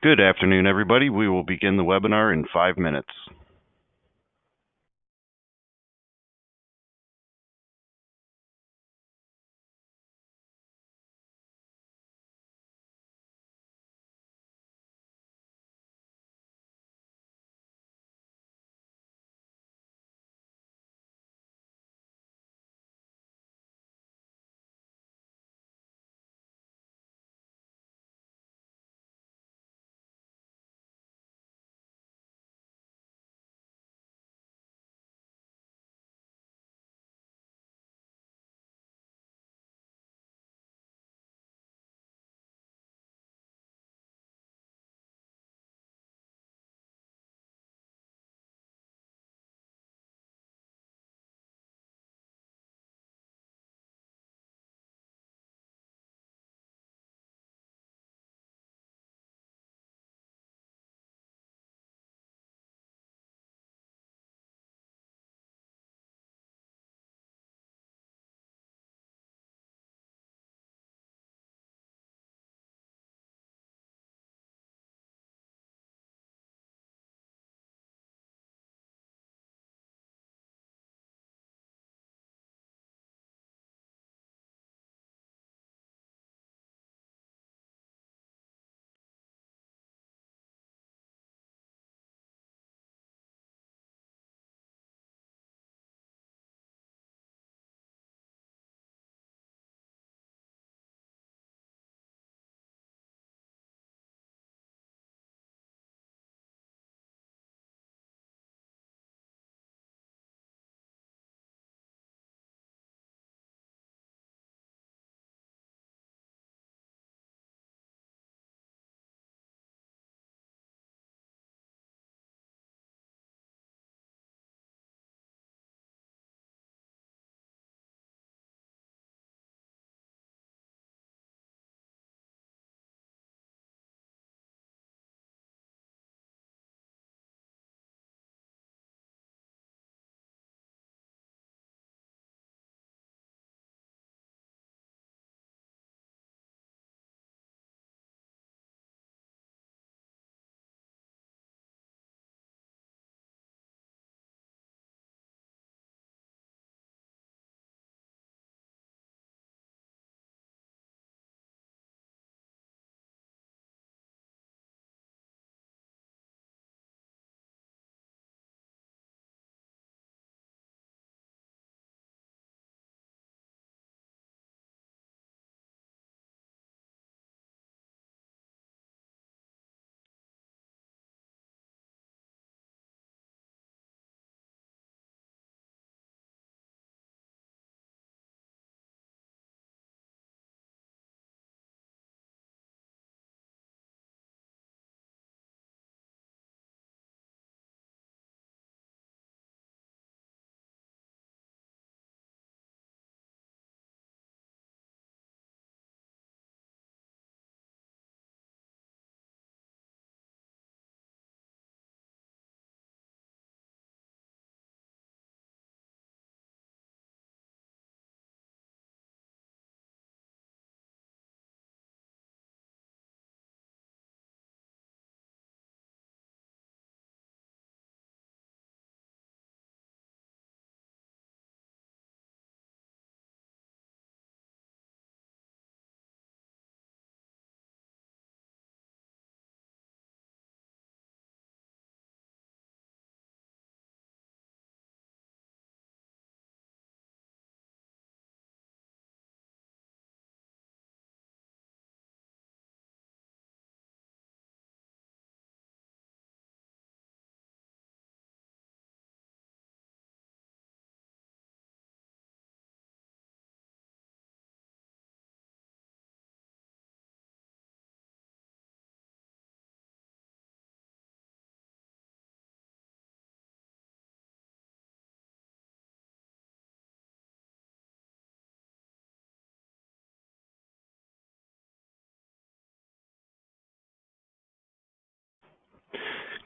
Good afternoon, everybody. We will begin the webinar in 5 minutes.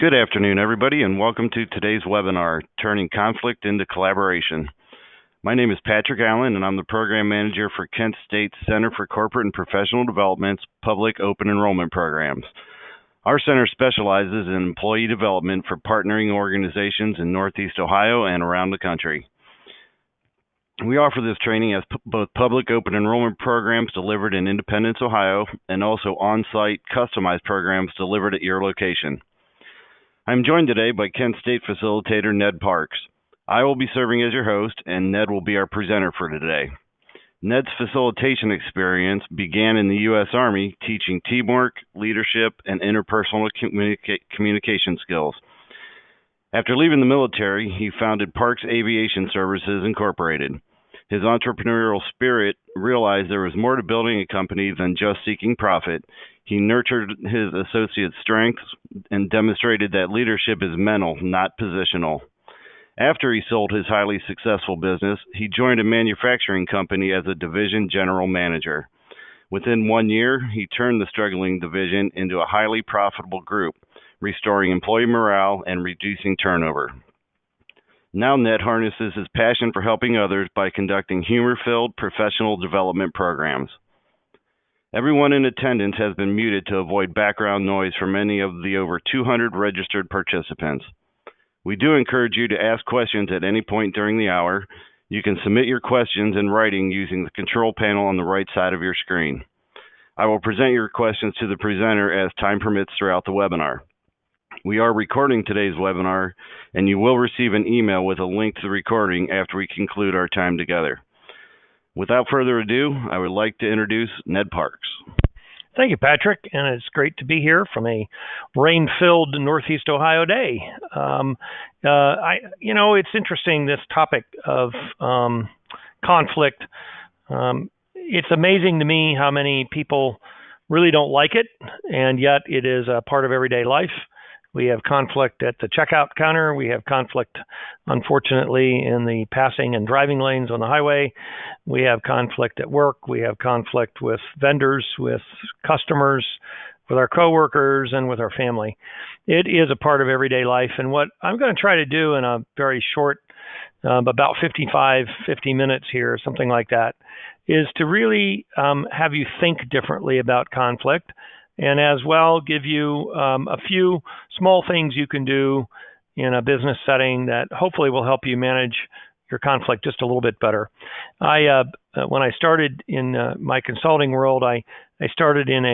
Good afternoon, everybody, and welcome to today's webinar, Turning Conflict into Collaboration. My name is Patrick Allen, and I'm the Program Manager for Kent State's Center for Corporate and Professional Development's Public Open Enrollment Programs. Our center specializes in employee development for partnering organizations in Northeast Ohio and around the country. We offer this training as both public open enrollment programs delivered in Independence, Ohio, and also on-site customized programs delivered at your location. I'm joined today by Kent State facilitator Ned Parks. I will be serving as your host, and Ned will be our presenter for today. Ned's facilitation experience began in the U.S. Army, teaching teamwork, leadership, and interpersonal communication skills. After leaving the military, he founded Parks Aviation Services Incorporated. His entrepreneurial spirit realized there was more to building a company than just seeking profit. He nurtured his associates' strengths and demonstrated that leadership is mental, not positional. After he sold his highly successful business, he joined a manufacturing company as a division general manager. Within 1 year, he turned the struggling division into a highly profitable group, restoring employee morale and reducing turnover. Now Ned harnesses his passion for helping others by conducting humor-filled professional development programs. Everyone in attendance has been muted to avoid background noise from any of the over 200 registered participants. We do encourage you to ask questions at any point during the hour. You can submit your questions in writing using the control panel on the right side of your screen. I will present your questions to the presenter as time permits throughout the webinar. We are recording today's webinar, and you will receive an email with a link to the recording after we conclude our time together. Without further ado, I would like to introduce Ned Parks. Thank you, Patrick, and it's great to be here from a rain-filled Northeast Ohio day. It's interesting, this topic of conflict. It's amazing to me how many people really don't like it, and yet it is a part of everyday life. We have conflict at the checkout counter. We have conflict, unfortunately, in the passing and driving lanes on the highway. We have conflict at work. We have conflict with vendors, with customers, with our coworkers, and with our family. It is a part of everyday life. And what I'm going to try to do in a very short, about 50 minutes here, something like that, is to really have you think differently about conflict, and as well give you a few small things you can do in a business setting that hopefully will help you manage your conflict just a little bit better. When I started in my consulting world, I started in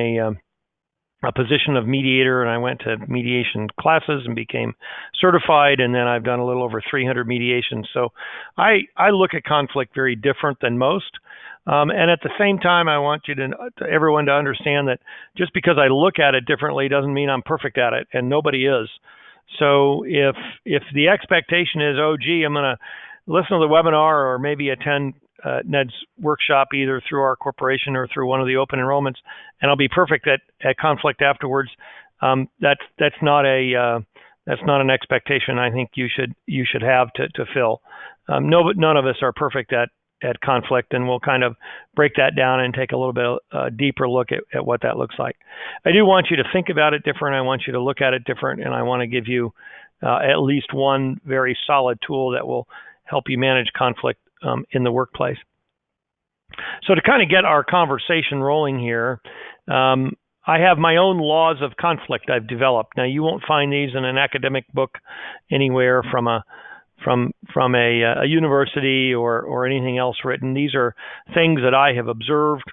a position of mediator, and I went to mediation classes and became certified, and then I've done a little over 300 mediations. So I look at conflict very different than most. And at the same time, I want everyone to understand that just because I look at it differently doesn't mean I'm perfect at it, and nobody is. So if the expectation is, oh, gee, I'm going to listen to the webinar or maybe attend Ned's workshop either through our corporation or through one of the open enrollments, and I'll be perfect at conflict afterwards, that's not an expectation I think you should have to fill. None of us are perfect at conflict, and we'll kind of break that down and take a little bit deeper look at what that looks like. I do want you to think about it different. I want you to look at it different, and I want to give you at least one very solid tool that will help you manage conflict in the workplace. So to kind of get our conversation rolling here, I have my own laws of conflict I've developed. Now, you won't find these in an academic book anywhere from a university or anything else written. These are things that I have observed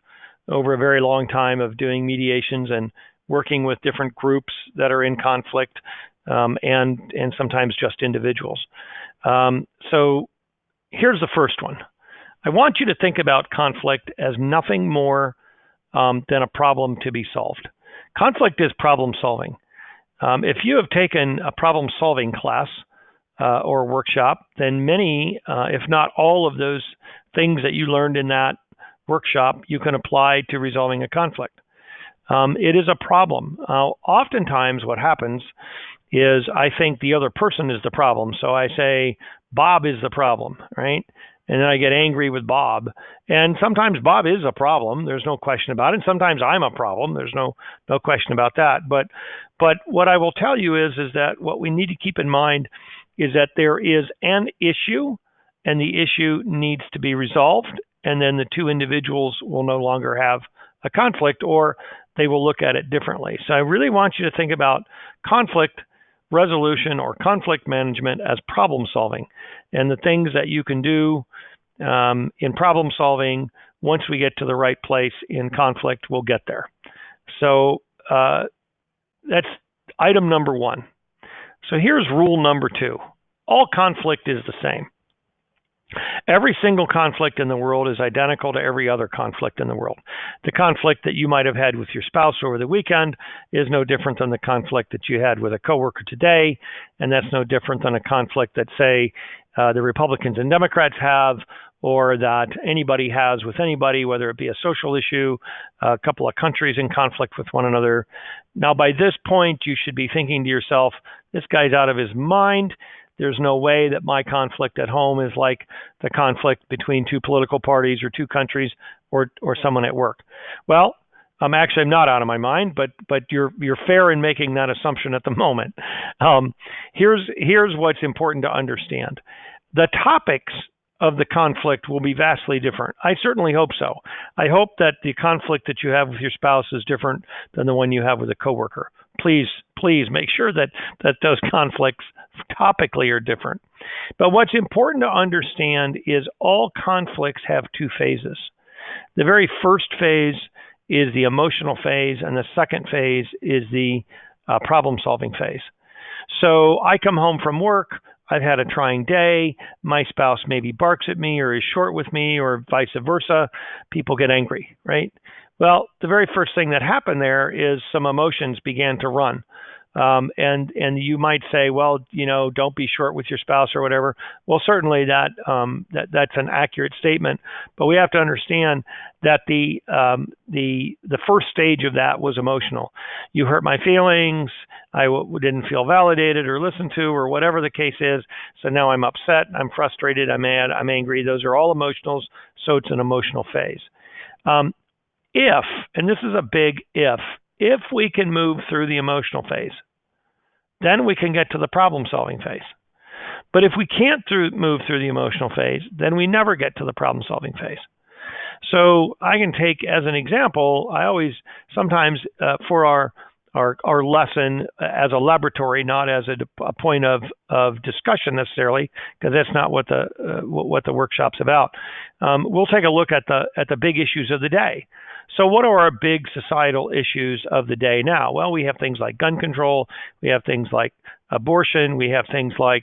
over a very long time of doing mediations and working with different groups that are in conflict, and sometimes just individuals. So here's the first one. I want you to think about conflict as nothing more than a problem to be solved. Conflict is problem solving. If you have taken a problem solving class or workshop, then many, if not all of those things that you learned in that workshop, you can apply to resolving a conflict. It is a problem. Oftentimes what happens is I think the other person is the problem. So I say, Bob is the problem, right? And then I get angry with Bob. And sometimes Bob is a problem. There's no question about it. And sometimes I'm a problem. There's no question about that. But what I will tell you is that what we need to keep in mind is that there is an issue, and the issue needs to be resolved. And then the two individuals will no longer have a conflict, or they will look at it differently. So I really want you to think about conflict resolution or conflict management as problem solving, and the things that you can do in problem solving. Once we get to the right place in conflict, we'll get there. So that's item number one. So here's rule number two. All conflict is the same. Every single conflict in the world is identical to every other conflict in the world. The conflict that you might have had with your spouse over the weekend is no different than the conflict that you had with a coworker today, and that's no different than a conflict that, say, the Republicans and Democrats have, or that anybody has with anybody, whether it be a social issue, a couple of countries in conflict with one another. Now, by this point, you should be thinking to yourself, this guy's out of his mind. There's no way that my conflict at home is like the conflict between two political parties or two countries or someone at work. Well, I'm not out of my mind, but you're fair in making that assumption at the moment. Here's what's important to understand. The topics of the conflict will be vastly different. I certainly hope so. I hope that the conflict that you have with your spouse is different than the one you have with a coworker. Please make sure that those conflicts topically are different. But what's important to understand is all conflicts have two phases. The very first phase is the emotional phase, and the second phase is the problem-solving phase. So I come home from work, I've had a trying day, my spouse maybe barks at me or is short with me or vice versa, people get angry, right? Well, the very first thing that happened there is some emotions began to run. And you might say, well, don't be short with your spouse or whatever. Well, certainly that's an accurate statement, but we have to understand that the first stage of that was emotional. You hurt my feelings. I didn't feel validated or listened to or whatever the case is. So now I'm upset. I'm frustrated. I'm mad. I'm angry. Those are all emotionals. So it's an emotional phase. If, and this is a big if we can move through the emotional phase, then we can get to the problem-solving phase. But if we can't move through the emotional phase, then we never get to the problem-solving phase. So I can take as an example, I always sometimes for our lesson as a laboratory, not as a point of discussion necessarily, because that's not what the workshop's about. We'll take a look at the big issues of the day. So what are our big societal issues of the day now? Well, we have things like gun control, we have things like abortion, we have things like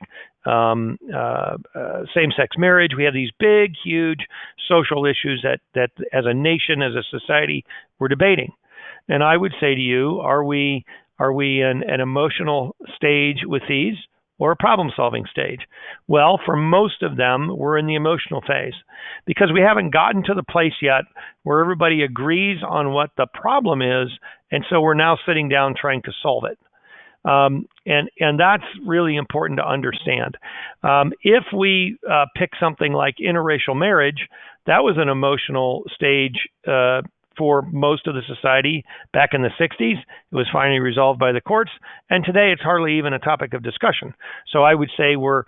same-sex marriage. We have these big, huge social issues that as a nation, as a society, we're debating. And I would say to you, are we in an emotional stage with these or a problem-solving stage? Well, for most of them, we're in the emotional phase because we haven't gotten to the place yet where everybody agrees on what the problem is, and so we're now sitting down trying to solve it. And that's really important to understand. If we pick something like interracial marriage, that was an emotional stage for most of the society back in the 60s. It was finally resolved by the courts, and today it's hardly even a topic of discussion. So I would say we're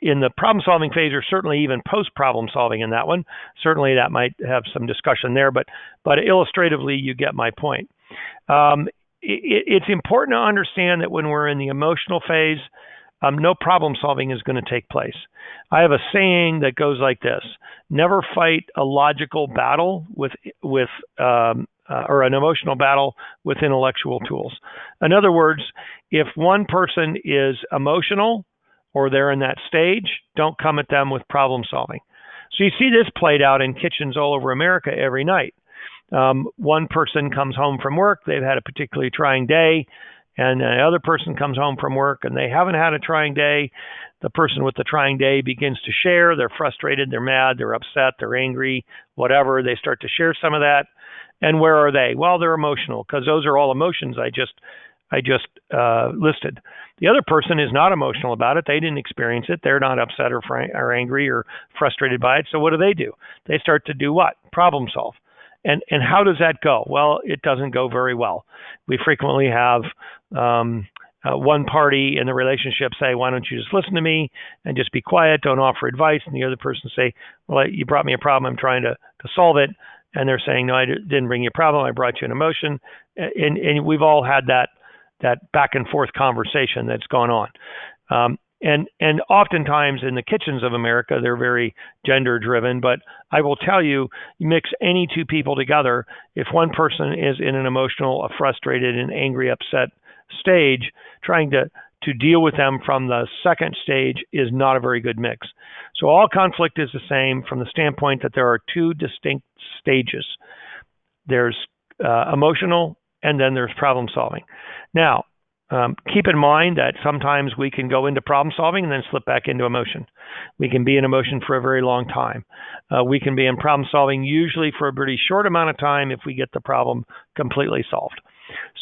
in the problem-solving phase, or certainly even post-problem solving in that one. Certainly that might have some discussion there, but illustratively, you get my point. It's important to understand that when we're in the emotional phase, no problem solving is going to take place. I have a saying that goes like this: never fight a logical battle or an emotional battle with intellectual tools. In other words, if one person is emotional or they're in that stage, don't come at them with problem solving. So you see this played out in kitchens all over America every night. One person comes home from work, they've had a particularly trying day, and the other person comes home from work and they haven't had a trying day. The person with the trying day begins to share. They're frustrated, they're mad, they're upset, they're angry, whatever. They start to share some of that. And where are they? Well, they're emotional, because those are all emotions I just listed. The other person is not emotional about it. They didn't experience it. They're not upset or angry or frustrated by it. So what do? They start to do what? Problem solve. And how does that go? Well, it doesn't go very well. We frequently have one party in the relationship say, why don't you just listen to me and just be quiet, don't offer advice, and the other person say, well, you brought me a problem, I'm trying to solve it. and they're saying, no, I didn't bring you a problem, I brought you an emotion. And we've all had that back and forth conversation that's gone on. And oftentimes in the kitchens of America, they're very gender driven, but I will tell you, you mix any two people together, if one person is in an emotional, a frustrated and angry, upset stage, trying to deal with them from the second stage is not a very good mix. So all conflict is the same from the standpoint that there are two distinct stages. There's emotional, and then there's problem solving. Now, keep in mind that sometimes we can go into problem solving and then slip back into emotion. We can be in emotion for a very long time. We can be in problem solving usually for a pretty short amount of time if we get the problem completely solved.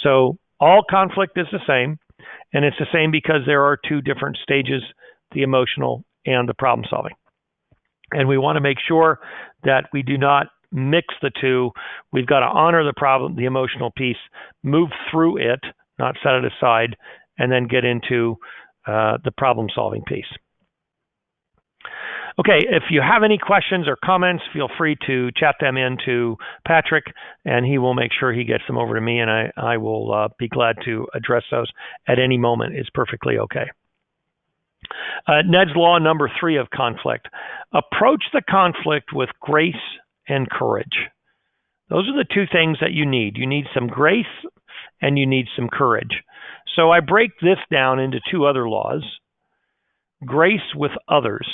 So all conflict is the same, and it's the same because there are two different stages, the emotional and the problem solving. And we want to make sure that we do not mix the two. We've got to honor the problem, the emotional piece, move through it, not set it aside, and then get into the problem-solving piece. Okay, if you have any questions or comments, feel free to chat them into Patrick, and he will make sure he gets them over to me, and I will be glad to address those at any moment. It's perfectly okay. Ned's Law number 3 of conflict. Approach the conflict with grace and courage. Those are the two things that you need. You need some grace and you need some courage. So I break this down into two other laws. Grace with others.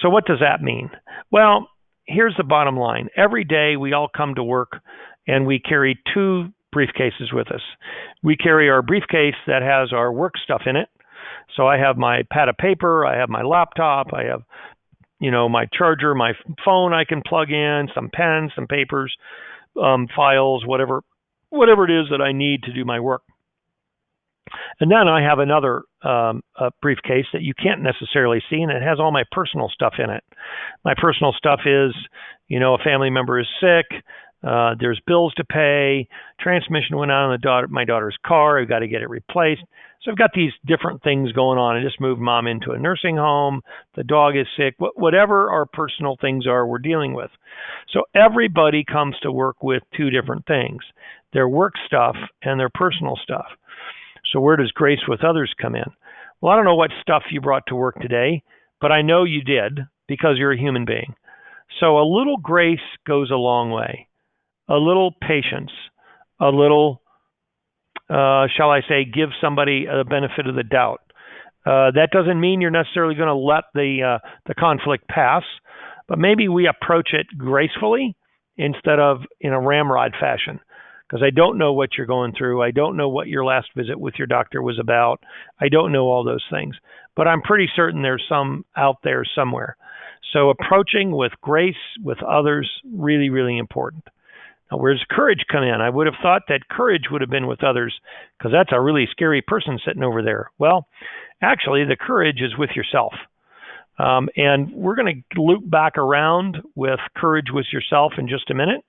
So what does that mean? Well, here's the bottom line. Every day we all come to work and we carry two briefcases with us. We carry our briefcase that has our work stuff in it. So I have my pad of paper, I have my laptop, I have, my charger, my phone I can plug in, some pens, some papers, files, whatever it is that I need to do my work. And then I have another briefcase that you can't necessarily see, and it has all my personal stuff in it. My personal stuff is, a family member is sick, there's bills to pay, transmission went out on my daughter's car, I've got to get it replaced. So I've got these different things going on. I just moved mom into a nursing home, the dog is sick, whatever our personal things are we're dealing with. So everybody comes to work with two different things, their work stuff and their personal stuff. So where does grace with others come in? Well, I don't know what stuff you brought to work today, but I know you did because you're a human being. So a little grace goes a long way. A little patience, a little, shall I say, give somebody a benefit of the doubt. That doesn't mean you're necessarily going to let the conflict pass, but maybe we approach it gracefully instead of in a ramrod fashion. Because I don't know what you're going through. I don't know what your last visit with your doctor was about. I don't know all those things. But I'm pretty certain there's some out there somewhere. So approaching with grace with others, really, really important. Now, where's courage come in? I would have thought that courage would have been with others because that's a really scary person sitting over there. Well, actually, the courage is with yourself. And we're going to loop back around with courage with yourself in just a minute.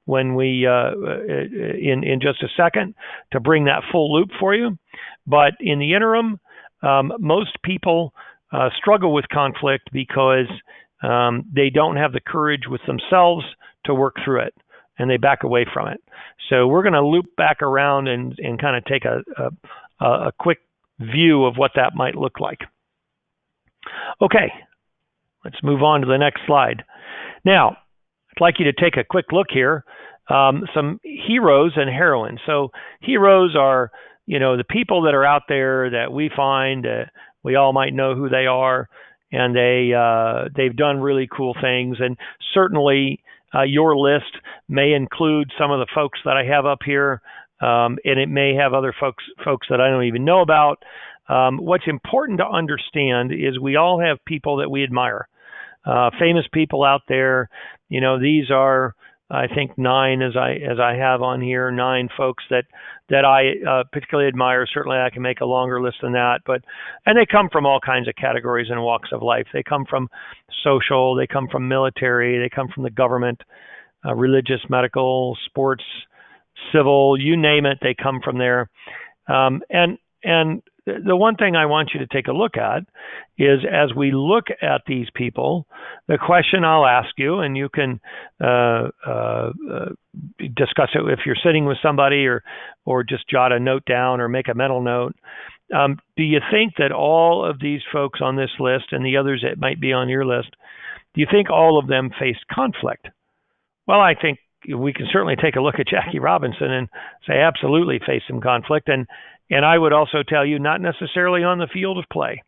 When we in just a second to bring that full loop for you. But in the interim, most people struggle with conflict because they don't have the courage with themselves to work through it, and they back away from it. So we're going to loop back around and kind of take a quick view of what that might look like. Okay, let's move on to the next slide. Now, I'd like you to take a quick look here. Some heroes and heroines. So heroes are, the people that are out there that we find, we all might know who they are, and they've done really cool things. And certainly your list may include some of the folks that I have up here, and it may have other folks that I don't even know about. What's important to understand is we all have people that we admire. Famous people out there. These are, I think, 9 as I have on here, 9 folks that I particularly admire. Certainly I can make a longer list than that, and they come from all kinds of categories and walks of life. They come from social, they come from military, they come from the government, religious, medical, sports, civil, you name it, they come from there. And the the one thing I want you to take a look at is, as we look at these people, the question I'll ask you, and you can discuss it if you're sitting with somebody, or just jot a note down or make a mental note. Do you think that all of these folks on this list and the others that might be on your list, do you think all of them faced conflict? Well, I think we can certainly take a look at Jackie Robinson and say absolutely faced some conflict. And I would also tell you not necessarily on the field of play.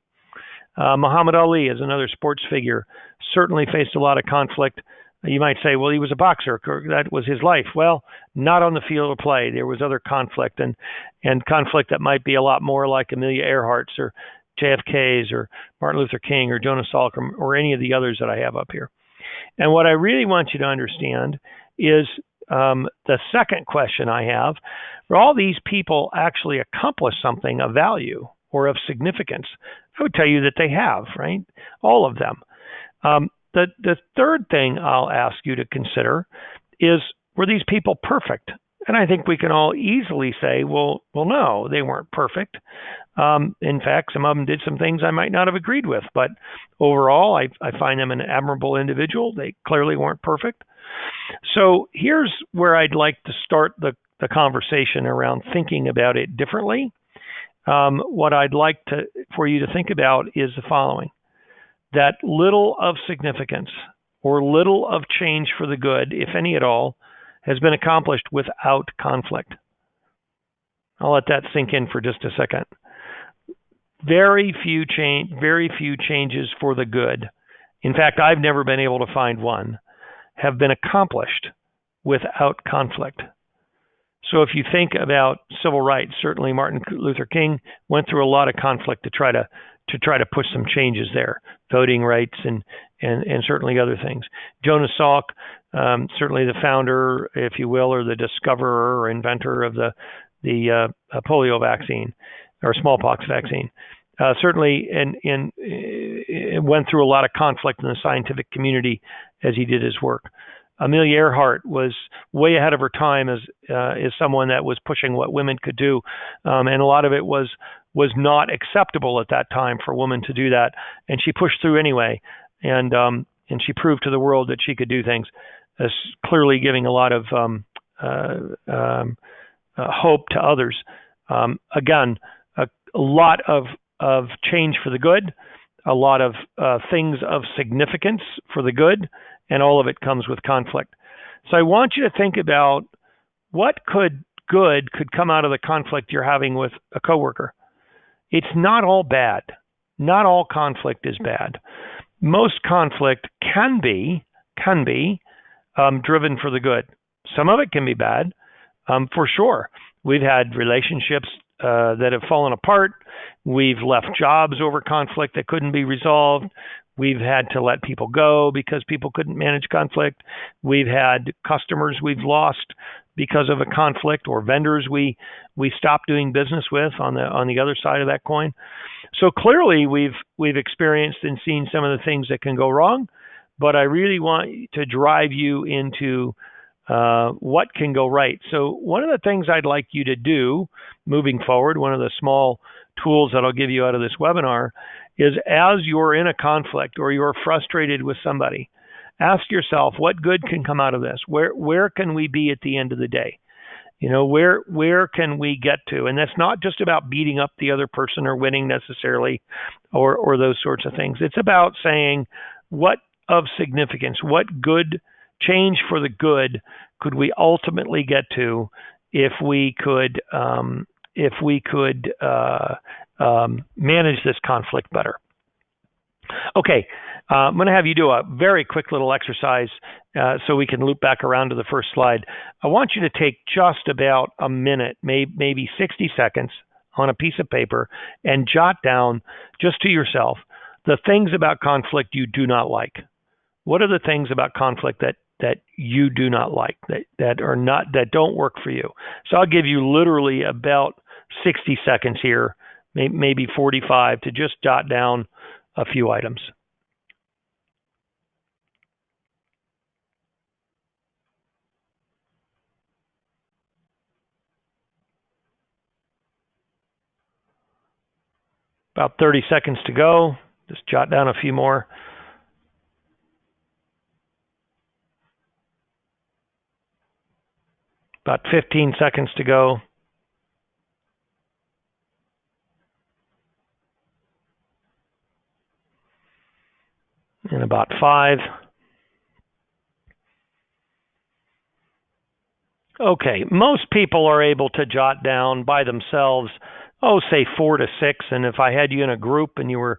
Muhammad Ali is another sports figure, certainly faced a lot of conflict. You might say, well, he was a boxer. That was his life. Well, not on the field of play. There was other conflict, and conflict that might be a lot more like Amelia Earhart's or JFK's or Martin Luther King or Jonas Salk or any of the others that I have up here. And what I really want you to understand is the second question I have: are all these people actually accomplish something of value or of significance? I would tell you that they have, right? All of them. The third thing I'll ask you to consider is, were these people perfect? And I think we can all easily say, well, no, they weren't perfect. In fact, some of them did some things I might not have agreed with, but overall, I find them an admirable individual. They clearly weren't perfect. So here's where I'd like to start the conversation around thinking about it differently. What I'd like for you to think about is the following: that little of significance or little of change for the good, if any at all, has been accomplished without conflict. I'll let that sink in for just a second. Very few changes for the good, in fact, I've never been able to find one, have been accomplished without conflict. So if you think about civil rights, certainly Martin Luther King went through a lot of conflict to try to push some changes there, voting rights and certainly other things. Jonas Salk, certainly the founder, if you will, or the discoverer or inventor of the polio vaccine or smallpox vaccine, certainly went through a lot of conflict in the scientific community as he did his work. Amelia Earhart was way ahead of her time as someone that was pushing what women could do, and a lot of it was not acceptable at that time for a woman to do that, and she pushed through anyway, and she proved to the world that she could do things, clearly giving a lot of hope to others. Again, a lot of change for the good, a lot of things of significance for the good, and all of it comes with conflict. So I want you to think about what good could come out of the conflict you're having with a coworker. It's not all bad. Not all conflict is bad. Most conflict can be driven for the good. Some of it can be bad, for sure. We've had relationships that have fallen apart. We've left jobs over conflict that couldn't be resolved. We've had to let people go because people couldn't manage conflict. We've had customers we've lost because of a conflict, or vendors we stopped doing business with on the other side of that coin. So clearly we've experienced and seen some of the things that can go wrong, but I really want to drive you into what can go right. So one of the things I'd like you to do moving forward, one of the small tools that I'll give you out of this webinar, is as you're in a conflict or you're frustrated with somebody, ask yourself, what good can come out of this? Where can we be at the end of the day? You know, where can we get to? And that's not just about beating up the other person or winning necessarily, or those sorts of things. It's about saying, what of significance, what good change for the good could we ultimately get to if we could manage this conflict better. Okay, I'm going to have you do a very quick little exercise so we can loop back around to the first slide. I want you to take just about a minute, maybe 60 seconds on a piece of paper and jot down just to yourself the things about conflict you do not like. What are the things about conflict that you do not like, that don't work for you? So I'll give you literally about 60 seconds here, maybe 45, to just jot down a few items. About 30 seconds to go. Just jot down a few more. About 15 seconds to go. And about 5. Okay, most people are able to jot down by themselves, say 4 to 6. And if I had you in a group and you were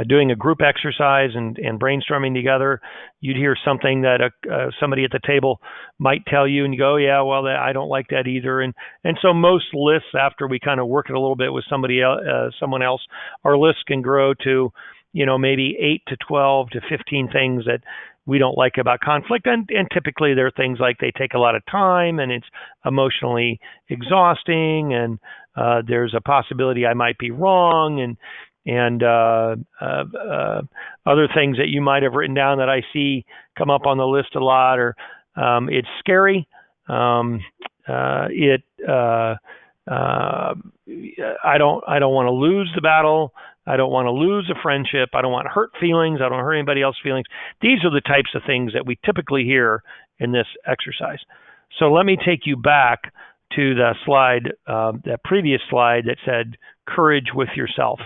doing a group exercise and brainstorming together, you'd hear something that somebody at the table might tell you, and you go, yeah, well, I don't like that either. And so most lists, after we kind of work it a little bit with someone else, our lists can grow to, maybe 8 to 12 to 15 things that we don't like about conflict. And typically there are things like they take a lot of time and it's emotionally exhausting, and there's a possibility I might be wrong, and other things that you might have written down that I see come up on the list a lot, or it's scary. I don't want to lose the battle. I don't want to lose a friendship. I don't want to hurt feelings. I don't want to hurt anybody else's feelings. These are the types of things that we typically hear in this exercise. So let me take you back to the slide, that previous slide that said courage with yourself.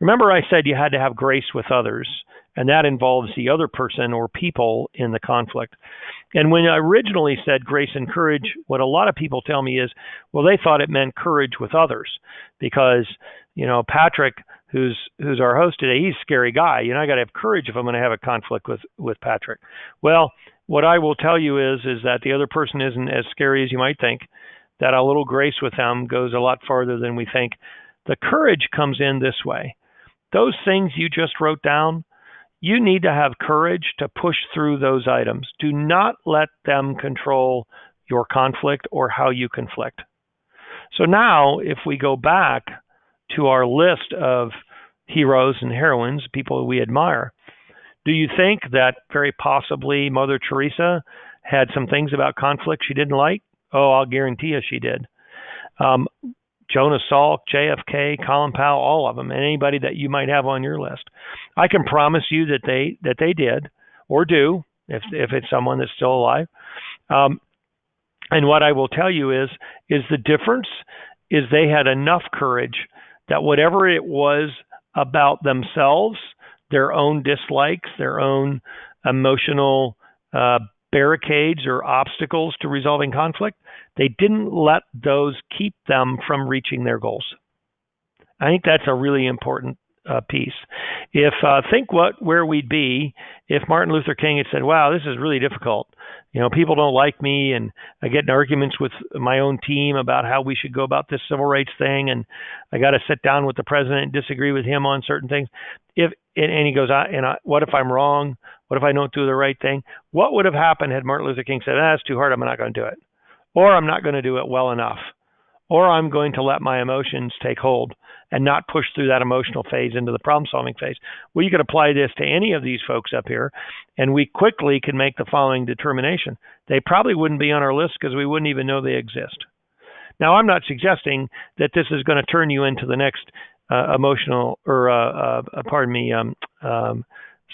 Remember I said you had to have grace with others, and that involves the other person or people in the conflict. And when I originally said grace and courage, what a lot of people tell me is, well, they thought it meant courage with others because, Patrick, who's our host today, he's a scary guy. I got to have courage if I'm going to have a conflict with Patrick. Well, what I will tell you is that the other person isn't as scary as you might think, that a little grace with them goes a lot farther than we think. The courage comes in this way. Those things you just wrote down, you need to have courage to push through those items. Do not let them control your conflict or how you conflict. So now, if we go back to our list of heroes and heroines, people we admire, do you think that very possibly Mother Teresa had some things about conflict she didn't like? Oh, I'll guarantee you she did. Jonas Salk, JFK, Colin Powell, all of them, and anybody that you might have on your list. I can promise you that they did or do, if it's someone that's still alive. And what I will tell you is the difference is they had enough courage that whatever it was about themselves, their own dislikes, their own emotional barricades or obstacles to resolving conflict, they didn't let those keep them from reaching their goals. I think that's a really important piece. If think where we'd be if Martin Luther King had said, wow, this is really difficult. People don't like me, and I get in arguments with my own team about how we should go about this civil rights thing, and I got to sit down with the president and disagree with him on certain things. And he goes, what if I'm wrong? What if I don't do the right thing? What would have happened had Martin Luther King said, that's too hard, I'm not going to do it. Or I'm not going to do it well enough. Or I'm going to let my emotions take hold and not push through that emotional phase into the problem-solving phase. Well, you could apply this to any of these folks up here, and we quickly can make the following determination. They probably wouldn't be on our list because we wouldn't even know they exist. Now, I'm not suggesting that this is going to turn you into the next emotional or,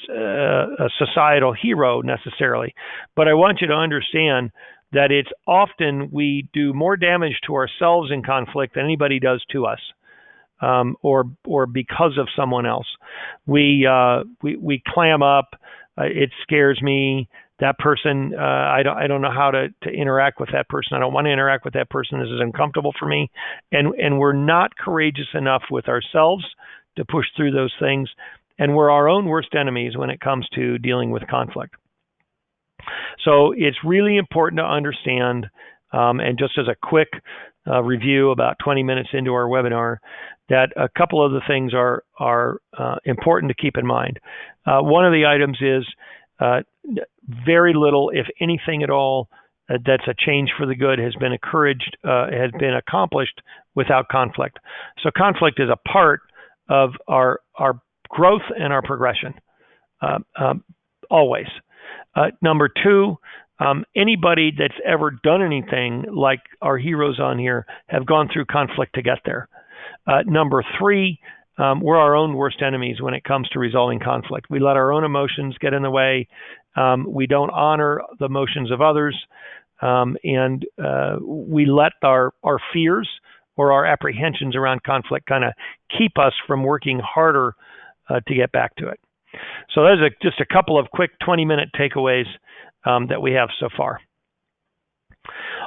a societal hero necessarily, but I want you to understand that it's often we do more damage to ourselves in conflict than anybody does to us, or because of someone else. We clam up. It scares me. That person, I don't know how to interact with that person. I don't want to interact with that person. This is uncomfortable for me, and we're not courageous enough with ourselves to push through those things, and we're our own worst enemies when it comes to dealing with conflict. So it's really important to understand, and just as a quick review about 20 minutes into our webinar, that a couple of the things are important to keep in mind. One of the items is very little, if anything at all, that's a change for the good has been accomplished without conflict. So conflict is a part of our growth and our progression, always. Number two, anybody that's ever done anything like our heroes on here have gone through conflict to get there. Number three, we're our own worst enemies when it comes to resolving conflict. We let our own emotions get in the way. We don't honor the emotions of others. And we let our fears or our apprehensions around conflict kind of keep us from working harder to get back to it. So those are just a couple of quick 20-minute takeaways that we have so far.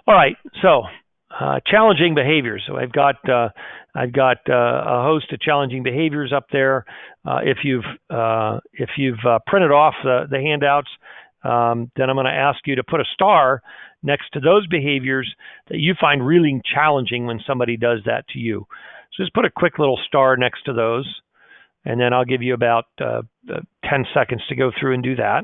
All right, so challenging behaviors. So I've got a host of challenging behaviors up there. If you've printed off the handouts, then I'm going to ask you to put a star next to those behaviors that you find really challenging when somebody does that to you. So just put a quick little star next to those, and then I'll give you about 10 seconds to go through and do that.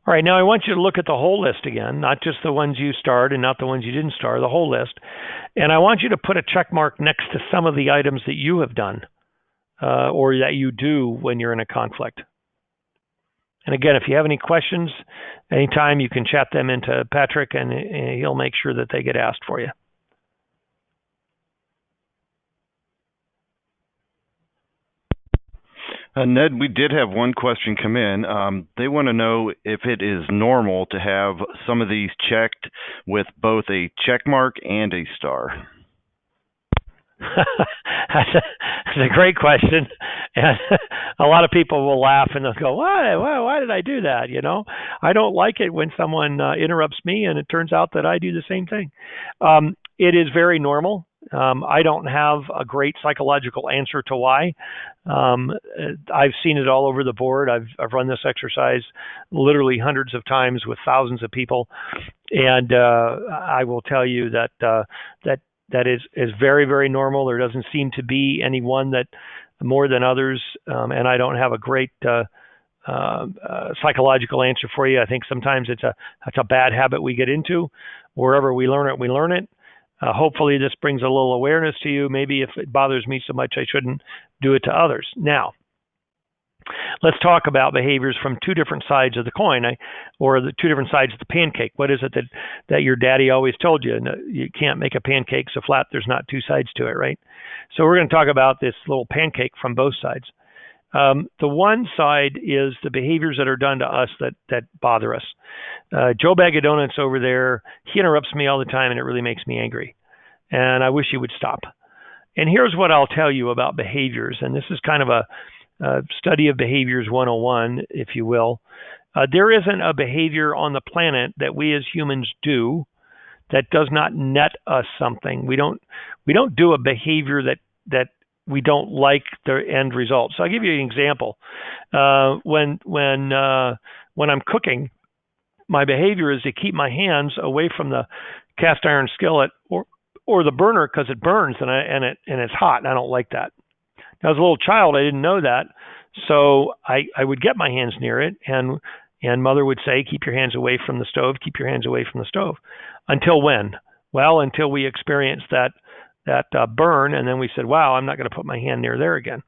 All right, now I want you to look at the whole list again, not just the ones you starred and not the ones you didn't star, the whole list. And I want you to put a check mark next to some of the items that you have done or that you do when you're in a conflict. And again, if you have any questions, anytime you can chat them into Patrick and he'll make sure that they get asked for you. Ned, we did have one question come in. They want to know if it is normal to have some of these checked with both a check mark and a star. That's a great question, and a lot of people will laugh and they'll go, why did I do that? You know, I don't like it when someone interrupts me and it turns out that I do the same thing. It is very normal. I don't have a great psychological answer to why. I've seen it all over the board. I've run this exercise literally hundreds of times with thousands of people, and I will tell you that that is very, very normal. There doesn't seem to be any one that more than others, and I don't have a great psychological answer for you. I think sometimes it's a bad habit we get into. Wherever we learn it, we learn it. Hopefully this brings a little awareness to you. Maybe if it bothers me so much, I shouldn't do it to others. Now, let's talk about behaviors from two different sides of the coin, or the two different sides of the pancake. What is it that your daddy always told you? You can't make a pancake so flat there's not two sides to it, right? So we're going to talk about this little pancake from both sides. The one side is the behaviors that are done to us that bother us. Joe Bag of Donuts over there, he interrupts me all the time and it really makes me angry. And I wish he would stop. And here's what I'll tell you about behaviors. And this is kind of a study of behaviors 101, if you will. There isn't a behavior on the planet that we as humans do that does not net us something. We don't do a behavior that we don't like the end result. So I'll give you an example. When I'm cooking, my behavior is to keep my hands away from the cast iron skillet or the burner because it burns and it's hot, and I don't like that. Now, as a little child, I didn't know that, so I would get my hands near it, and Mother would say, "Keep your hands away from the stove. Keep your hands away from the stove." Until when? Well, until we experienced that burn, and then we said, "Wow, I'm not going to put my hand near there again."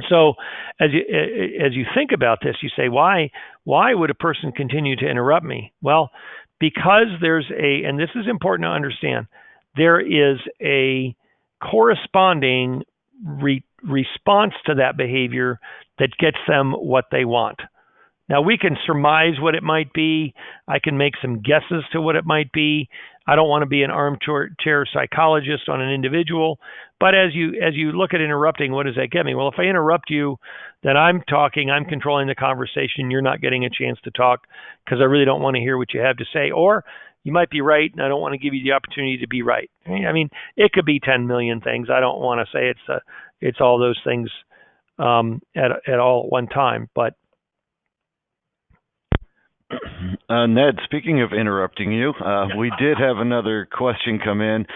So, as you think about this, you say, "Why would a person continue to interrupt me?" Well, because there's and this is important to understand, there is a corresponding response to that behavior that gets them what they want. Now, we can surmise what it might be. I can make some guesses to what it might be. I don't want to be an armchair psychologist on an individual, but as you look at interrupting, what does that get me? Well, if I interrupt you, then I'm talking, I'm controlling the conversation, you're not getting a chance to talk because I really don't want to hear what you have to say. Or you might be right, and I don't want to give you the opportunity to be right. I mean, it could be 10 million things. I don't want to say it's all those things at all at one time, but Ned, speaking of interrupting you, we did have another question come in.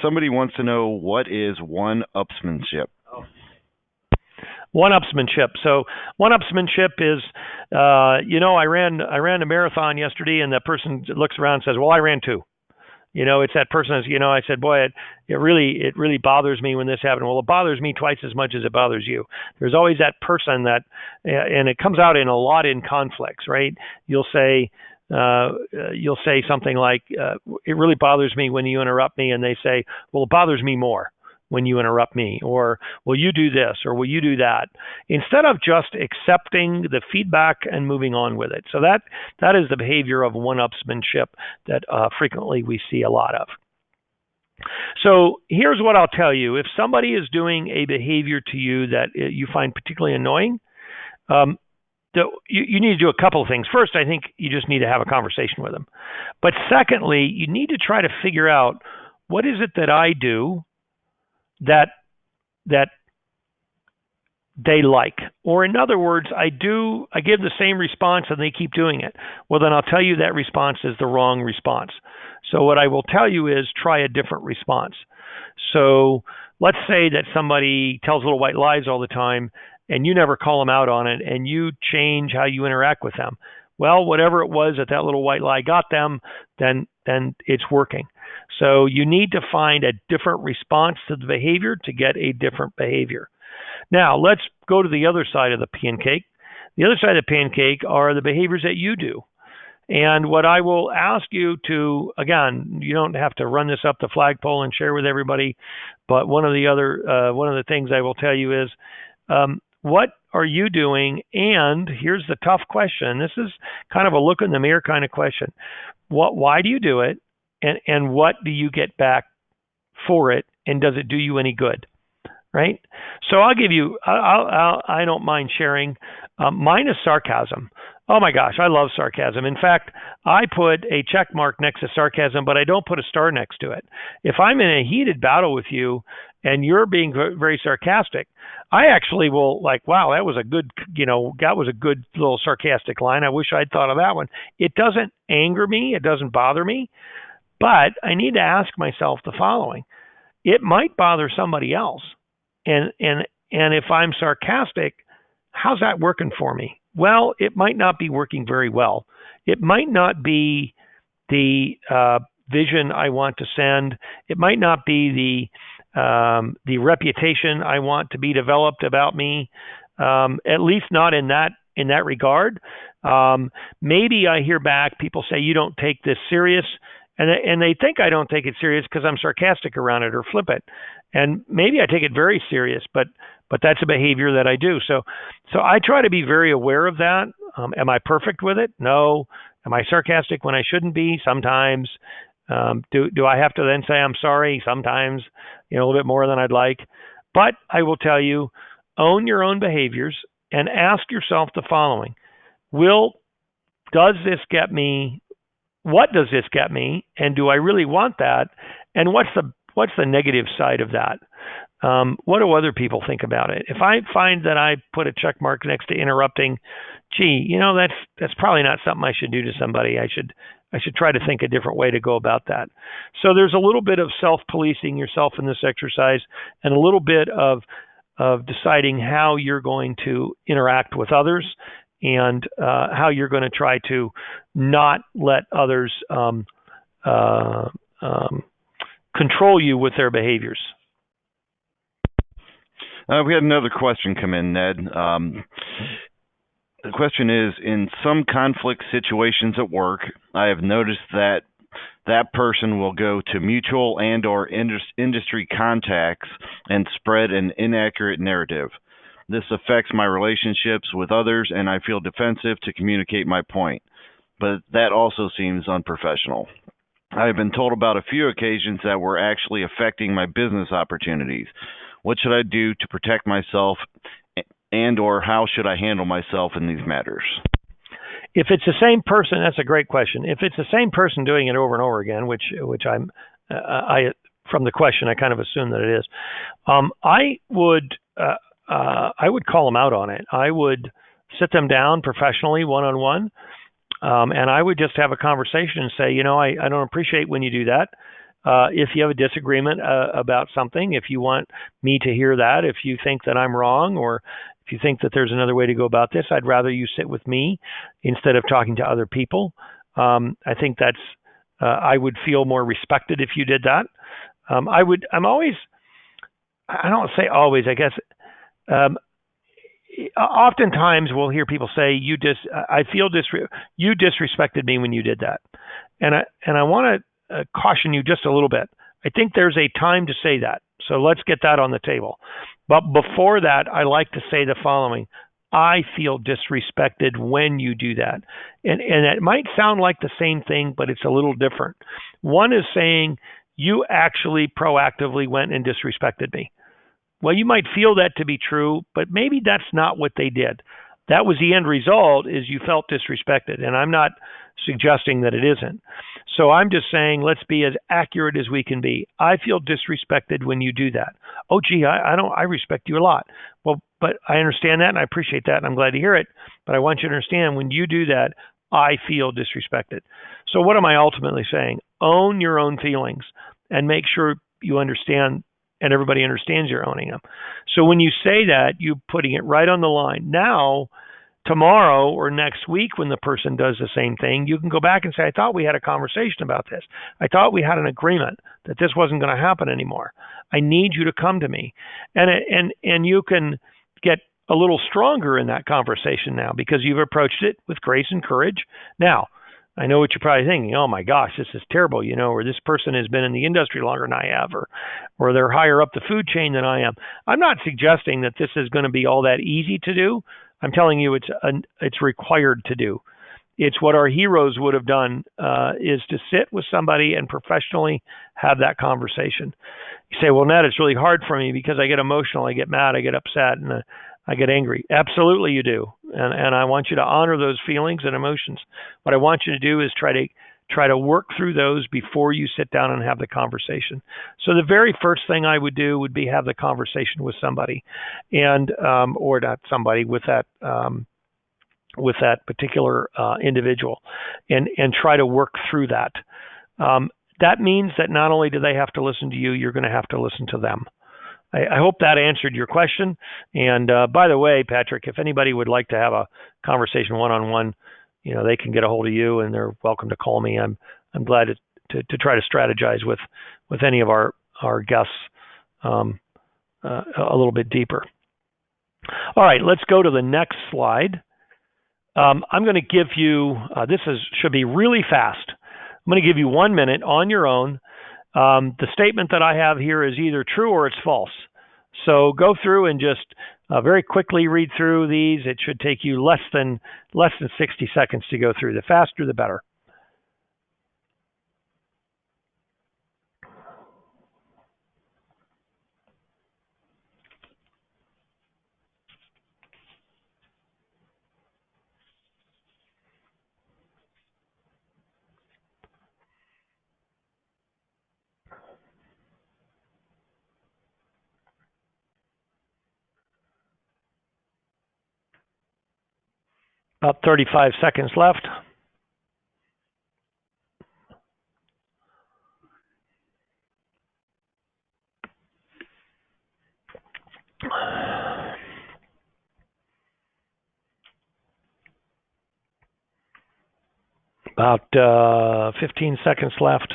Somebody wants to know, what is one-upsmanship? One-upsmanship. So one-upsmanship is, I ran a marathon yesterday, and the person looks around and says, "Well, I ran too." It's that person that's, I said, boy, it really bothers me when this happened. Well, it bothers me twice as much as it bothers you. There's always that person that, and it comes out in a lot in conflicts, right? You'll say something like, it really bothers me when you interrupt me. And they say, well, it bothers me more when you interrupt me, or will you do this, or will you do that, instead of just accepting the feedback and moving on with it. So that is the behavior of one-upsmanship that frequently we see a lot of. So here's what I'll tell you. If somebody is doing a behavior to you that you find particularly annoying, you need to do a couple of things. First, I think you just need to have a conversation with them. But secondly, you need to try to figure out, what is it that I do that they like? Or in other words, I give the same response and they keep doing it. Well, then I'll tell you that response is the wrong response. So what I will tell you is, try a different response. So let's say that somebody tells little white lies all the time and you never call them out on it, and you change how you interact with them. Well, whatever it was that little white lie got them, then it's working. So you need to find a different response to the behavior to get a different behavior. Now, let's go to the other side of the pancake. The other side of the pancake are the behaviors that you do. And what I will ask you to, again, you don't have to run this up the flagpole and share with everybody, but one of the things I will tell you is, what are you doing? And here's the tough question. This is kind of a look in the mirror kind of question. Why do you do it? And what do you get back for it? And does it do you any good? Right? So I'll give you, I don't mind sharing. Mine is sarcasm. Oh my gosh, I love sarcasm. In fact, I put a check mark next to sarcasm, but I don't put a star next to it. If I'm in a heated battle with you and you're being very sarcastic, I actually will wow, that was a good little sarcastic line. I wish I'd thought of that one. It doesn't anger me. It doesn't bother me. But I need to ask myself the following. It might bother somebody else. And if I'm sarcastic, how's that working for me? Well, it might not be working very well. It might not be the vision I want to send. It might not be the reputation I want to be developed about me. At least not in that regard. Maybe I hear back people say, you don't take this serious. And they think I don't take it serious because I'm sarcastic around it or flippant. And maybe I take it very serious, but that's a behavior that I do. So I try to be very aware of that. Am I perfect with it? No. Am I sarcastic when I shouldn't be? Sometimes. Do I have to then say I'm sorry? Sometimes, a little bit more than I'd like. But I will tell you, own your own behaviors and ask yourself the following. What does this get me? And do I really want that? And what's the negative side of that? What do other people think about it? If I find that I put a check mark next to interrupting, that's probably not something I should do to somebody. I should try to think a different way to go about that. So there's a little bit of self-policing yourself in this exercise, and a little bit of deciding how you're going to interact with others, and how you're going to try to not let others control you with their behaviors. We had another question come in, Ned. The question is, in some conflict situations at work, I have noticed that person will go to mutual and or industry contacts and spread an inaccurate narrative. This affects my relationships with others, and I feel defensive to communicate my point. But that also seems unprofessional. I have been told about a few occasions that were actually affecting my business opportunities. What should I do to protect myself, and or how should I handle myself in these matters? If it's the same person, that's a great question. If it's the same person doing it over and over again, which I from the question I kind of assume that it is, I would call them out on it. I would sit them down professionally, one-on-one, and I would just have a conversation and say, I don't appreciate when you do that. If you have a disagreement about something, if you want me to hear that, if you think that I'm wrong, or if you think that there's another way to go about this, I'd rather you sit with me instead of talking to other people. I think that's I would feel more respected if you did that. I'm always, I don't say always, I guess. Oftentimes we'll hear people say, you disrespected me when you did that. And I want to caution you just a little bit. I think there's a time to say that. So let's get that on the table. But before that, I like to say the following. I feel disrespected when you do that. And it might sound like the same thing, but it's a little different. One is saying you actually proactively went and disrespected me. Well, you might feel that to be true, but maybe that's not what they did. That was the end result, is you felt disrespected. And I'm not suggesting that it isn't. So I'm just saying, let's be as accurate as we can be. I feel disrespected when you do that. Oh, gee, I respect you a lot. Well, but I understand that and I appreciate that and I'm glad to hear it. But I want you to understand, when you do that, I feel disrespected. So what am I ultimately saying? Own your own feelings and make sure you understand and everybody understands you're owning them. So when you say that, you're putting it right on the line. Now, tomorrow or next week, when the person does the same thing, you can go back and say, I thought we had a conversation about this. I thought we had an agreement that this wasn't going to happen anymore. I need you to come to me. And you can get a little stronger in that conversation now because you've approached it with grace and courage. Now, I know what you're probably thinking. Oh my gosh, this is terrible, or this person has been in the industry longer than I have, or they're higher up the food chain than I am. I'm not suggesting that this is going to be all that easy to do. I'm telling you, it's required to do. It's what our heroes would have done, is to sit with somebody and professionally have that conversation. You say, well, Ned, it's really hard for me because I get emotional, I get mad, I get upset, and I get angry. Absolutely you do. And I want you to honor those feelings and emotions. What I want you to do is try to work through those before you sit down and have the conversation. So the very first thing I would do would be have the conversation with somebody, and or not somebody, with that particular individual, and try to work through that. That means that not only do they have to listen to you, you're going to have to listen to them. I hope that answered your question. And by the way, Patrick, if anybody would like to have a conversation one-on-one, they can get a hold of you, and they're welcome to call me. I'm glad to try to strategize with any of our guests a little bit deeper. All right, let's go to the next slide. I'm going to give you, should be really fast. I'm going to give you 1 minute on your own. The statement that I have here is either true or it's false. So go through and just very quickly read through these. It should take you less than 60 seconds to go through. The faster, the better. About 35 seconds left. About 15 seconds left.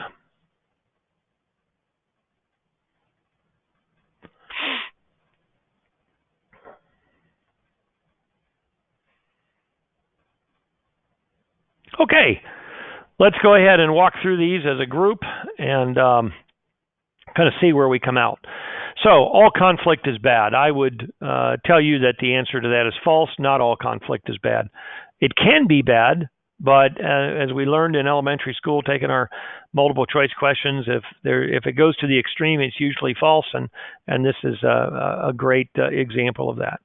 Okay, let's go ahead and walk through these as a group and kind of see where we come out. So all conflict is bad. I would tell you that the answer to that is false. Not all conflict is bad. It can be bad, but as we learned in elementary school, taking our multiple choice questions, if it goes to the extreme, it's usually false, and this is a great example of that.